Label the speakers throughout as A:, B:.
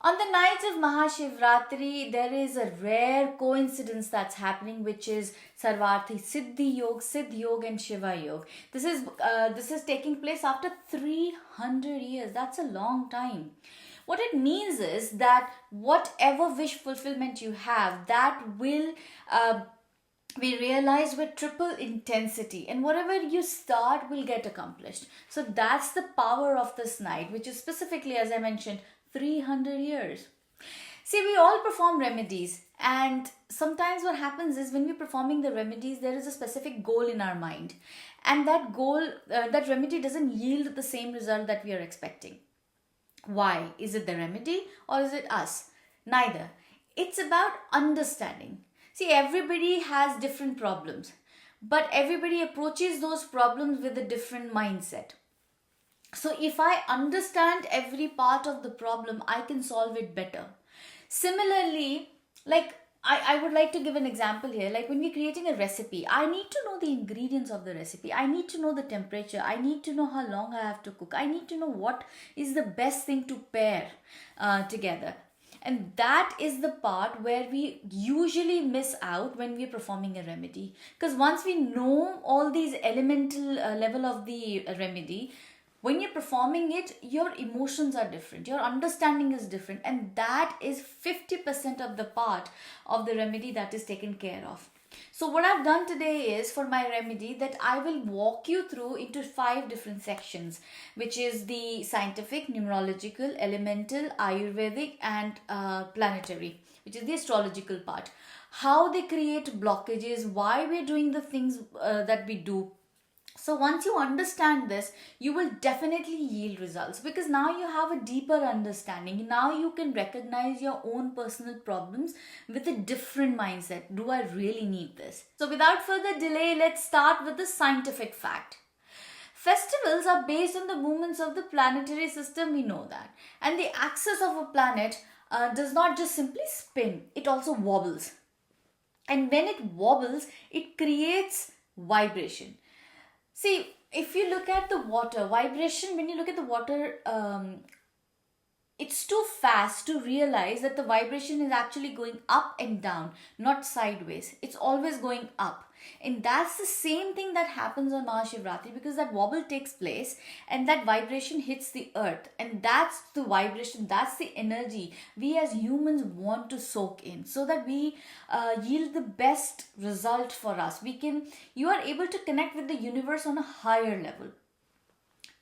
A: On the night of MahaShivratri, there is a rare coincidence that's happening, which is Sarvarthi Siddhi Yog, Siddh Yog, and Shiva Yog. This is taking place after 300 years. That's a long time. What it means is that whatever wish fulfillment you have, that will we realize with triple intensity, and whatever you start will get accomplished. So that's the power of this night, which is specifically, as I mentioned, 300 years. See, we all perform remedies, and sometimes what happens is when we're performing the remedies, there is a specific goal in our mind, and that goal, that remedy doesn't yield the same result that we are expecting. Why? Is it the remedy or is it us? Neither. It's about understanding. See, everybody has different problems, but everybody approaches those problems with a different mindset. So, if I understand every part of the problem, I can solve it better. Similarly, like I would like to give an example here. Like when we're creating a recipe, I need to know the ingredients of the recipe. I need to know the temperature. I need to know how long I have to cook. I need to know what is the best thing to pair together. And that is the part where we usually miss out when we're performing a remedy. Because once we know all these elemental level of the remedy, when you're performing it, your emotions are different, your understanding is different, and that is 50% of the part of the remedy that is taken care of. So what I've done today is, for my remedy, that I will walk you through into 5 different sections, which is the scientific, numerological, elemental, ayurvedic, and planetary, which is the astrological part. How they create blockages, why we're doing the things that we do. So once you understand this, you will definitely yield results, because now you have a deeper understanding. Now you can recognize your own personal problems with a different mindset. Do I really need this? So without further delay, let's start with the scientific fact. Festivals are based on the movements of the planetary system, we know that. And the axis of a planet does not just simply spin, it also wobbles. And when it wobbles, it creates vibration. See, if you look at the water, vibration, when you look at the water, it's too fast to realize that the vibration is actually going up and down, not sideways. It's always going up. And that's the same thing that happens on MahaShivratri, because that wobble takes place and that vibration hits the earth. And that's the vibration, that's the energy we as humans want to soak in, so that we yield the best result for us. You are able to connect with the universe on a higher level.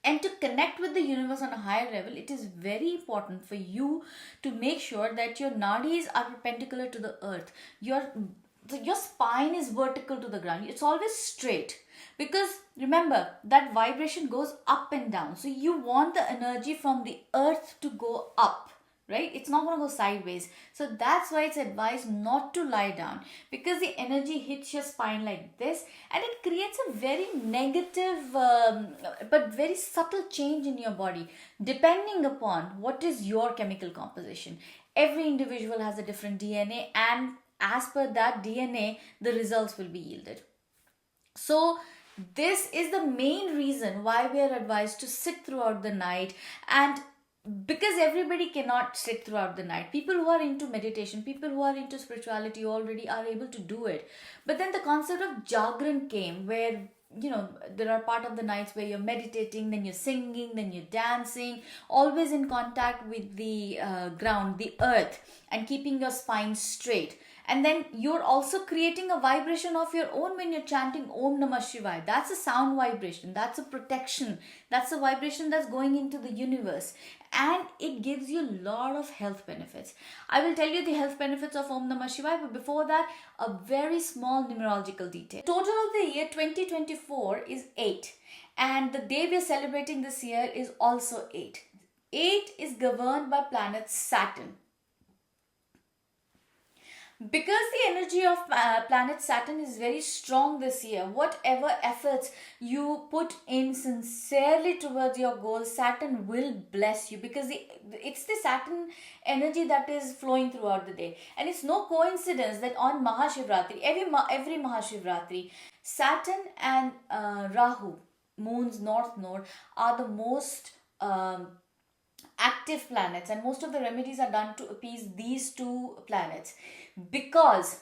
A: And to connect with the universe on a higher level, it is very important for you to make sure that your nadis are perpendicular to the earth. Your spine is vertical to the ground. It's always straight. Because remember, that vibration goes up and down. So you want the energy from the earth to go up, right? It's not going to go sideways. So that's why it's advised not to lie down, because the energy hits your spine like this, and it creates a very negative but very subtle change in your body, depending upon what is your chemical composition. Every individual has a different DNA, and as per that DNA, the results will be yielded. So this is the main reason why we are advised to sit throughout the night. And because everybody cannot sit throughout the night, people who are into meditation, people who are into spirituality already are able to do it. But then the concept of jagran came, where there are part of the nights where you're meditating, then you're singing, then you're dancing, always in contact with the ground, the earth, and keeping your spine straight. And then you're also creating a vibration of your own when you're chanting Om Namah Shivaya. That's a sound vibration. That's a protection. That's a vibration that's going into the universe. And it gives you a lot of health benefits. I will tell you the health benefits of Om Namah Shivaya, but before that, a very small numerological detail. Total of the year 2024 is 8. And the day we are celebrating this year is also 8. 8 is governed by planet Saturn. Because the energy of planet Saturn is very strong this year, whatever efforts you put in sincerely towards your goal, Saturn will bless you, because it's the Saturn energy that is flowing throughout the day. And it's no coincidence that on MahaShivratri, every MahaShivratri, Saturn and Rahu, moon's north node, are the most active planets, and most of the remedies are done to appease these two planets because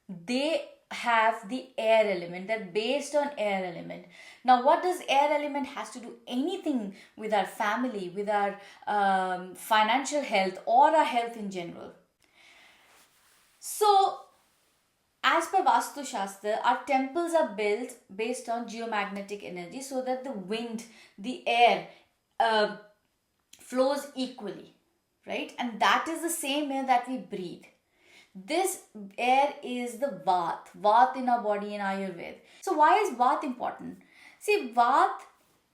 A: they have the air element. They're based on air element. Now what does air element has to do anything with our family, with our financial health, or our health in general? So as per Vastu Shastra, our temples are built based on geomagnetic energy so that the wind, the air uh, flows equally, right? And that is the same air that we breathe. This air is the Vat in our body in Ayurveda. So why is Vat important? See, Vat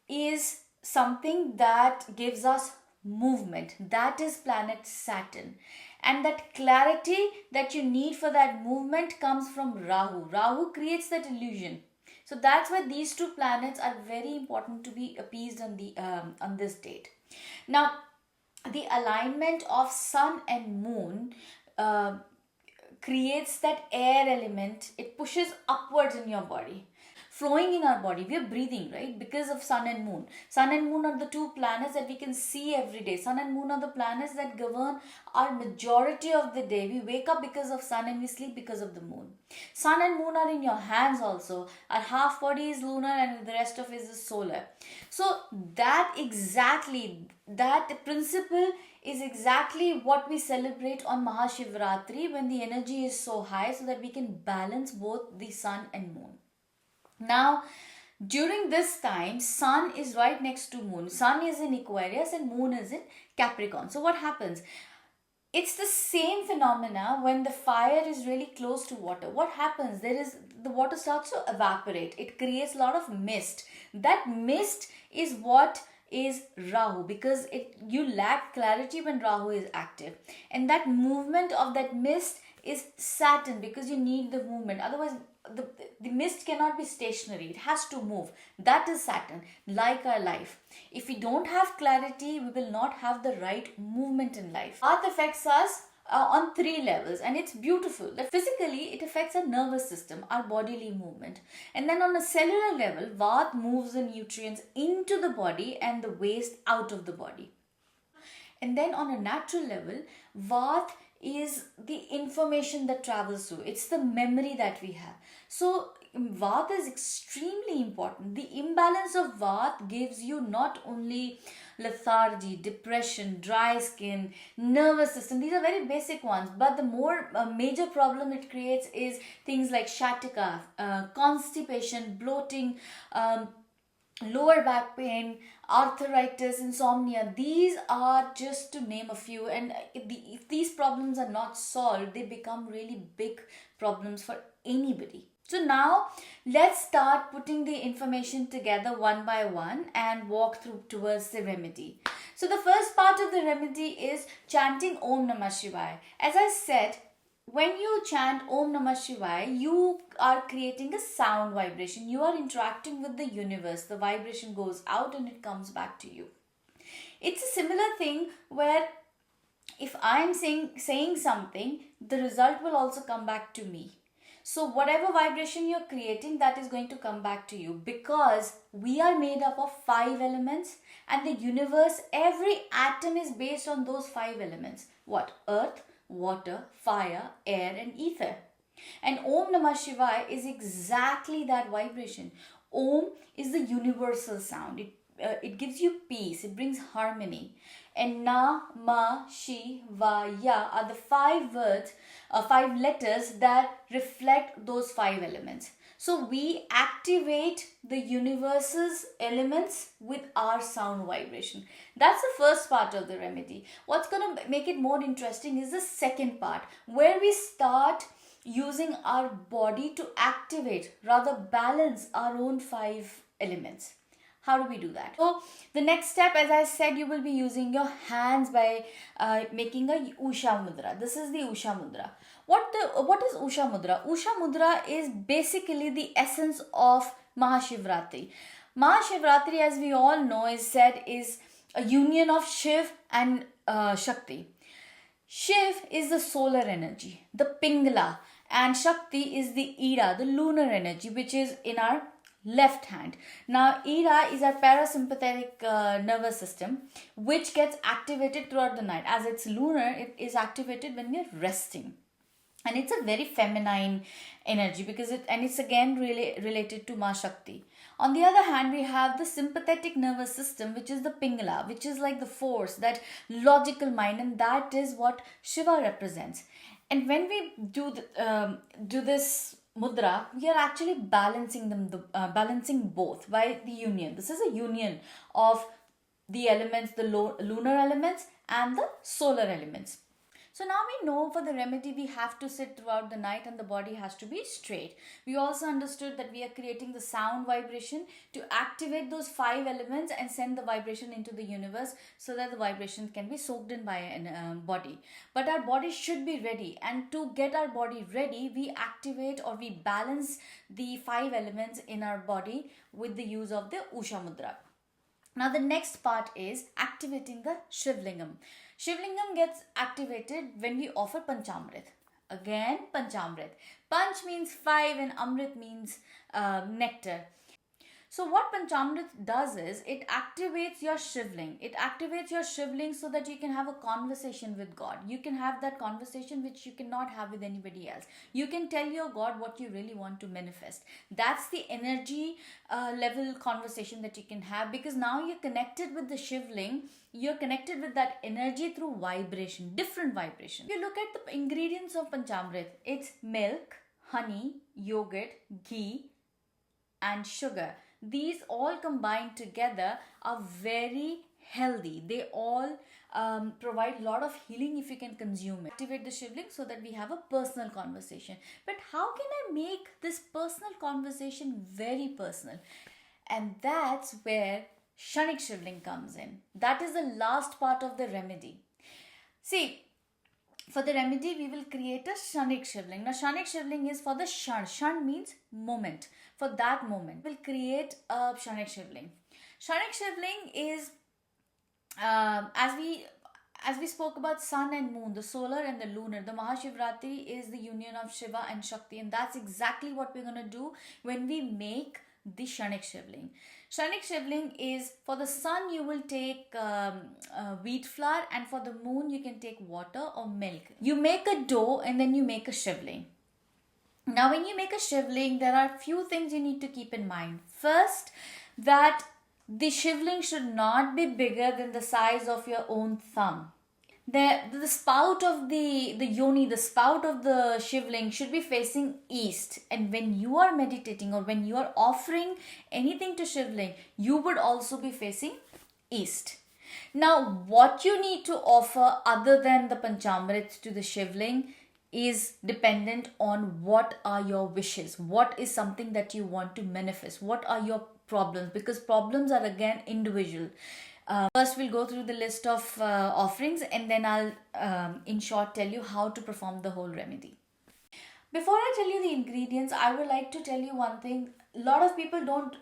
A: is something that gives us movement. That is planet Saturn. And that clarity that you need for that movement comes from Rahu. Rahu creates that illusion. So that's why these two planets are very important to be appeased on this date. Now, the alignment of Sun and Moon creates that air element. It pushes upwards in your body, flowing in our body. We are breathing, right, because of Sun and Moon. Sun and Moon are the two planets that we can see every day. Sun and Moon are the planets that govern our majority of the day. We wake up because of Sun and we sleep because of the Moon. Sun and Moon are in your hands also. Our half body is lunar and the rest of it is solar. So that principle is exactly what we celebrate on MahaShivratri, when the energy is so high, so that we can balance both the Sun and Moon. Now, during this time, Sun is right next to Moon. Sun is in Aquarius and Moon is in Capricorn. So what happens? It's the same phenomena when the fire is really close to water. What happens? The water starts to evaporate. It creates a lot of mist. That mist is what is Rahu, because you lack clarity when Rahu is active. And that movement of that mist is Saturn, because you need the movement. Otherwise, the mist cannot be stationary. It has to move. That is Saturn, like our life. If we don't have clarity, we will not have the right movement in life. Earth affects us on 3 levels, and it's beautiful. That physically, it affects our nervous system, our bodily movement. And then on a cellular level, Vat moves the nutrients into the body and the waste out of the body. And then on a natural level, Vat is the information that travels through. It's the memory that we have. So Vata is extremely important. The imbalance of Vata gives you not only lethargy, depression, dry skin, nervous system. These are very basic ones. But the more major problem it creates is things like sciatica, constipation, bloating, lower back pain, arthritis, insomnia. These are just to name a few, and if these problems are not solved, they become really big problems for anybody. So now let's start putting the information together one by one and walk through towards the remedy. So the first part of the remedy is chanting Om Namah Shivaya. As I said, when you chant Om Namah Shivaya, you are creating a sound vibration. You are interacting with the universe. The vibration goes out and it comes back to you. It's a similar thing where if I am saying something, the result will also come back to me. So whatever vibration you're creating, that is going to come back to you, because we are made up of 5 elements, and the universe, every atom is based on those 5 elements. What? Earth, water, fire, air and ether. And Om Namah Shivaya is exactly that vibration. Om is the universal sound. It gives you peace. It brings harmony. And Na, Ma, Shi, Va, Ya are the 5 words, 5 letters that reflect those 5 elements. So we activate the universe's elements with our sound vibration. That's the first part of the remedy. What's going to make it more interesting is the second part, where we start using our body to activate, rather balance our own 5 elements. How do we do that? So the next step, as I said, you will be using your hands by making a Usha mudra. This is the Usha mudra. What is Usha mudra? Usha mudra is basically the essence of MahaShivratri. MahaShivratri, as we all know, is a union of Shiv and Shakti. Shiv is the solar energy, the Pingala, and Shakti is the Ida, the lunar energy, which is in our left hand. Now, Ira is our parasympathetic nervous system, which gets activated throughout the night. As it's lunar, it is activated when we are resting. And it's a very feminine energy because it's again really related to Ma Shakti. On the other hand, we have the sympathetic nervous system, which is the Pingala, which is like the force, that logical mind, and that is what Shiva represents. And when we do this mudra, we are actually balancing balancing both by the union. This is a union of the elements, the lunar elements and the solar elements. So now we know for the remedy we have to sit throughout the night and the body has to be straight. We also understood that we are creating the sound vibration to activate those 5 elements and send the vibration into the universe so that the vibration can be soaked in by a body. But our body should be ready, and to get our body ready, we activate or we balance the 5 elements in our body with the use of the Usha mudra. Now the next part is activating the shivlingam. Shivlingam gets activated when we offer panchamrit. Again, panchamrit. Panch means 5 and amrit means nectar. So what panchamrit does is it activates your shivling. It activates your shivling so that you can have a conversation with God. You can have that conversation which you cannot have with anybody else. You can tell your God what you really want to manifest. That's the energy level conversation that you can have, because now you're connected with the shivling. You're connected with that energy through vibration, different vibration. If you look at the ingredients of panchamrit, it's milk, honey, yogurt, ghee and sugar. These all combined together are very healthy. They all provide a lot of healing if you can consume it. Activate the shivling so that we have a personal conversation. But how can I make this personal conversation very personal? And that's where Shanik shivling comes in. That is the last part of the remedy. See, for the remedy, we will create a Shanik shivling. Now, Shanik shivling is for the Shan. Shan means moment. For that moment, we'll create a Shanik shivling. Shanik shivling is, as we spoke about sun and moon, the solar and the lunar, the MahaShivratri is the union of Shiva and Shakti, and that's exactly what we're going to do when we make the Shanik shivling. Shanik shivling is, for the sun you will take wheat flour, and for the moon you can take water or milk. You make a dough and then you make a shivling. Now when you make a shivling, there are few things you need to keep in mind. First, that the shivling should not be bigger than the size of your own thumb. The spout of the yoni, the spout of the shivling should be facing east. And when you are meditating or when you are offering anything to shivling, you would also be facing east. Now, what you need to offer other than the panchamrit to the shivling is dependent on what are your wishes. What is something that you want to manifest? What are your problems? Because problems are again individual. First, we'll go through the list of offerings, and then I'll, in short, tell you how to perform the whole remedy. Before I tell you the ingredients, I would like to tell you one thing. A lot of people don't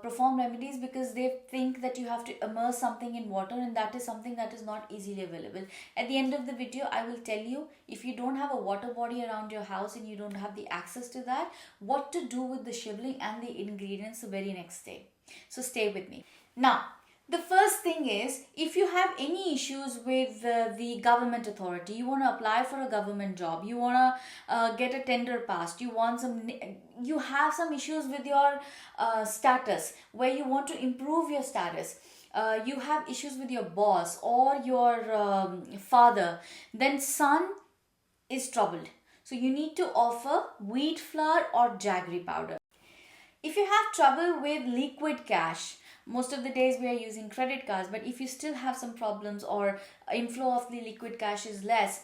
A: perform remedies because they think that you have to immerse something in water, and that is something that is not easily available. At the end of the video, I will tell you, if you don't have a water body around your house and you don't have the access to that, what to do with the shivling and the ingredients the very next day. So stay with me. Now, the first thing is, if you have any issues with the government authority, you want to apply for a government job, you want to get a tender passed, you have some issues with your status, where you want to improve your status, you have issues with your boss or your father, then sun is troubled. So you need to offer wheat flour or jaggery powder. If you have trouble with liquid cash, most of the days we are using credit cards, but if you still have some problems or inflow of the liquid cash is less,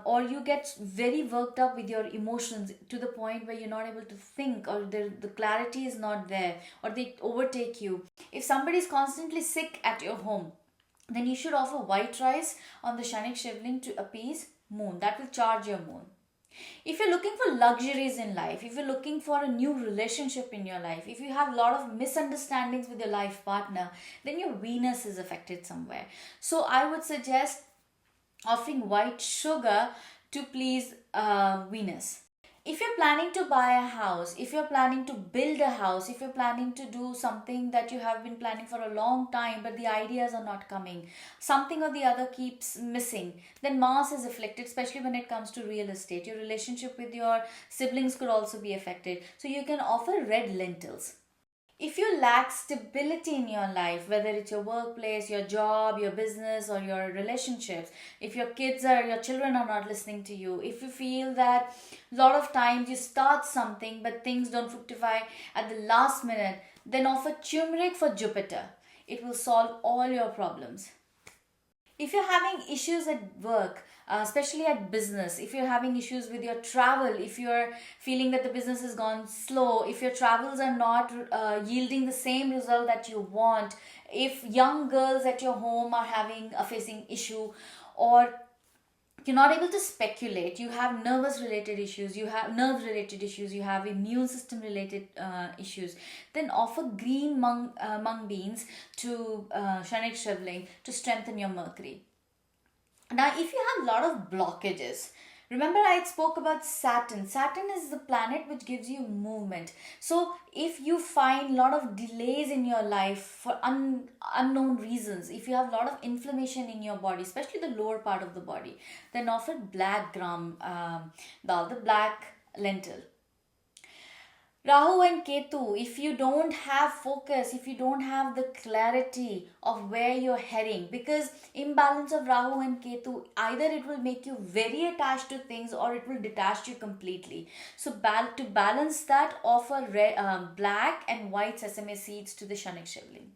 A: or you get very worked up with your emotions to the point where you're not able to think, or the clarity is not there, or they overtake you. If somebody is constantly sick at your home, then you should offer white rice on the Shanik shivling to appease moon. That will charge your moon. If you're looking for luxuries in life, if you're looking for a new relationship in your life, if you have a lot of misunderstandings with your life partner, then your Venus is affected somewhere. So I would suggest offering white sugar to please Venus. If you're planning to buy a house, if you're planning to build a house, if you're planning to do something that you have been planning for a long time but the ideas are not coming, something or the other keeps missing, then Mars is afflicted, especially when it comes to real estate. Your relationship with your siblings could also be affected. So you can offer red lentils. If you lack stability in your life, whether it's your workplace, your job, your business, or your relationships, if your children are not listening to you, if you feel that a lot of times you start something but things don't fructify at the last minute, then offer turmeric for Jupiter. It will solve all your problems. If you're having issues at work, especially at business, if you're having issues with your travel, if you're feeling that the business has gone slow, if your travels are not yielding the same result that you want, if young girls at your home are facing issue, or you're not able to speculate, you have nerve related issues, you have immune system related issues, then offer green mung beans to Shanik shivling to strengthen your mercury. Now if you have a lot of blockages, remember I spoke about Saturn. Saturn is the planet which gives you movement. So if you find a lot of delays in your life for unknown reasons, if you have a lot of inflammation in your body, especially the lower part of the body, then offer black gram dal, the black lentil. Rahu and Ketu, if you don't have focus, if you don't have the clarity of where you're heading, because imbalance of Rahu and Ketu, either it will make you very attached to things or it will detach you completely. So to balance that, offer black and white sesame seeds to the Shanik shivling.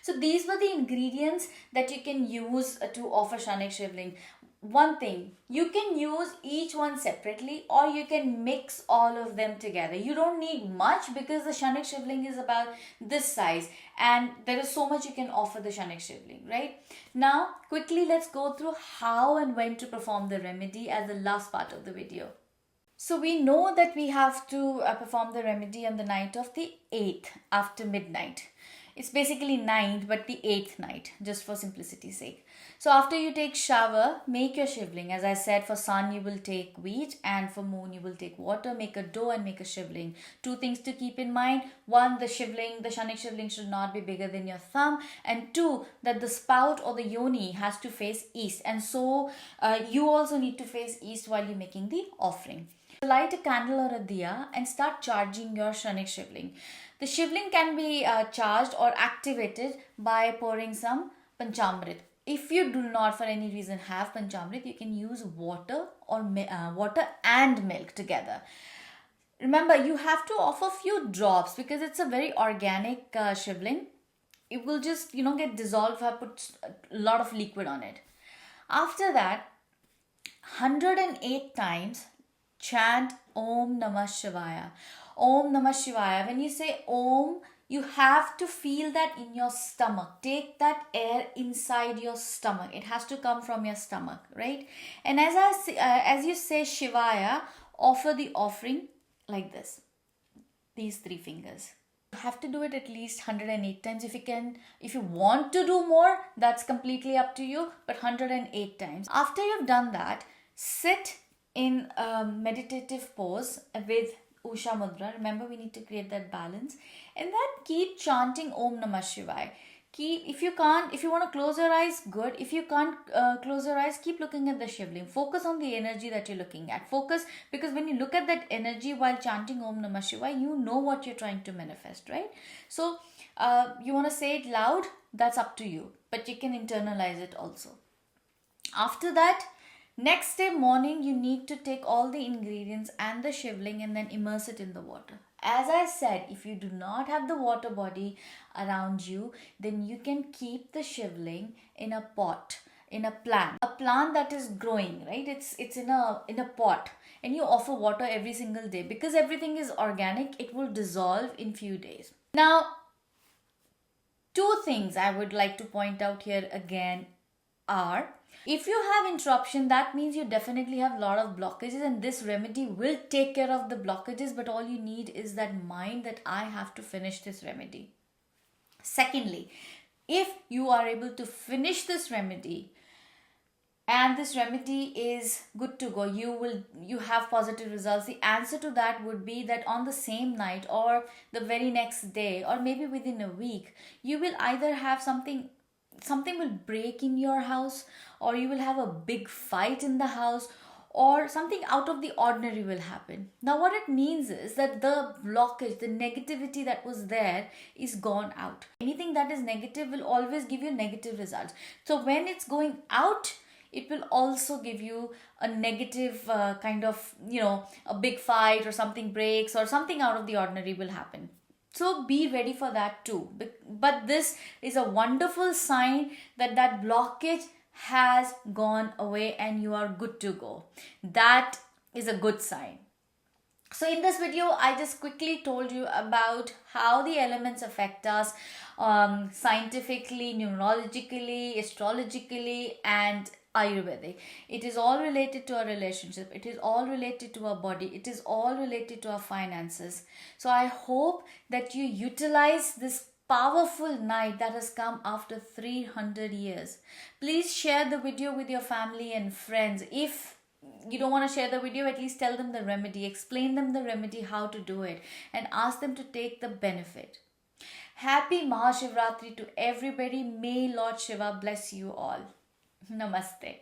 A: So these were the ingredients that you can use to offer Shanik shivling. One thing, you can use each one separately or you can mix all of them together. You don't need much because the Shanik shivling is about this size and there is so much you can offer the Shanik shivling, right? Now quickly let's go through how and when to perform the remedy as the last part of the video. So we know that we have to perform the remedy on the night of the 8th after midnight. It's basically 9th but the 8th night, just for simplicity's sake. So after you take shower, make your shivling. As I said, for sun you will take wheat and for moon you will take water. Make a dough and make a shivling. Two things to keep in mind. One, the Shanik shivling should not be bigger than your thumb. And two, that the spout or the yoni has to face east. And so you also need to face east while you're making the offering. Light a candle or a diya and start charging your Shanik shivling. The shivling can be charged or activated by pouring some panchamrit. If you do not for any reason have panchamrit, you can use water or water and milk together. Remember, you have to offer few drops because it's a very organic shivling. It will just get dissolved if I put a lot of liquid on it. After that, 108 times chant Om Namah Shivaya. Om Namah Shivaya. When you say Om, you have to feel that in your stomach. Take that air inside your stomach. It has to come from your stomach, right? And as you say Shivaya, offer the offering like this. These 3 fingers. You have to do it at least 108 times. If you want to do more, that's completely up to you, but 108 times. After you've done that, sit in a meditative pose with Usha mudra. Remember, we need to create that balance. And then keep chanting Om Namah Shivaya. If you want to close your eyes, good. If you can't close your eyes, keep looking at the shivling. Focus on the energy that you're looking at. Focus, because when you look at that energy while chanting Om Namah Shivaya, you know what you're trying to manifest, right? So you want to say it loud, that's up to you. But you can internalize it also. After that, next day morning, you need to take all the ingredients and the shivling and then immerse it in the water. As I said, if you do not have the water body around you, then you can keep the shivling in a pot, in a plant that is growing, right? It's in a pot, and you offer water every single day. Because everything is organic, it will dissolve in few days. Now, 2 things I would like to point out here again are, if you have interruption, that means you definitely have a lot of blockages, and this remedy will take care of the blockages, but all you need is that mind that I have to finish this remedy. Secondly, if you are able to finish this remedy and this remedy is good to go. You have positive results. The answer to that would be that on the same night or the very next day or maybe within a week, you will either have something will break in your house, or you will have a big fight in the house, or something out of the ordinary will happen. Now what it means is that the blockage, the negativity that was there is gone out. Anything that is negative will always give you negative results. So when it's going out, it will also give you a negative kind of, a big fight, or something breaks, or something out of the ordinary will happen. So be ready for that too. But this is a wonderful sign that that blockage has gone away and you are good to go. That is a good sign. So in this video, I just quickly told you about how the elements affect us scientifically, numerologically, astrologically, and Ayurvedic. It is all related to our relationship. It is all related to our body. It is all related to our finances. So I hope that you utilize this powerful night that has come after 300 years. Please share the video with your family and friends. If you don't want to share the video, at least tell them the remedy, explain them the remedy, how to do it, and ask them to take the benefit. Happy MahaShivratri to everybody. May Lord Shiva bless you all. Namaste.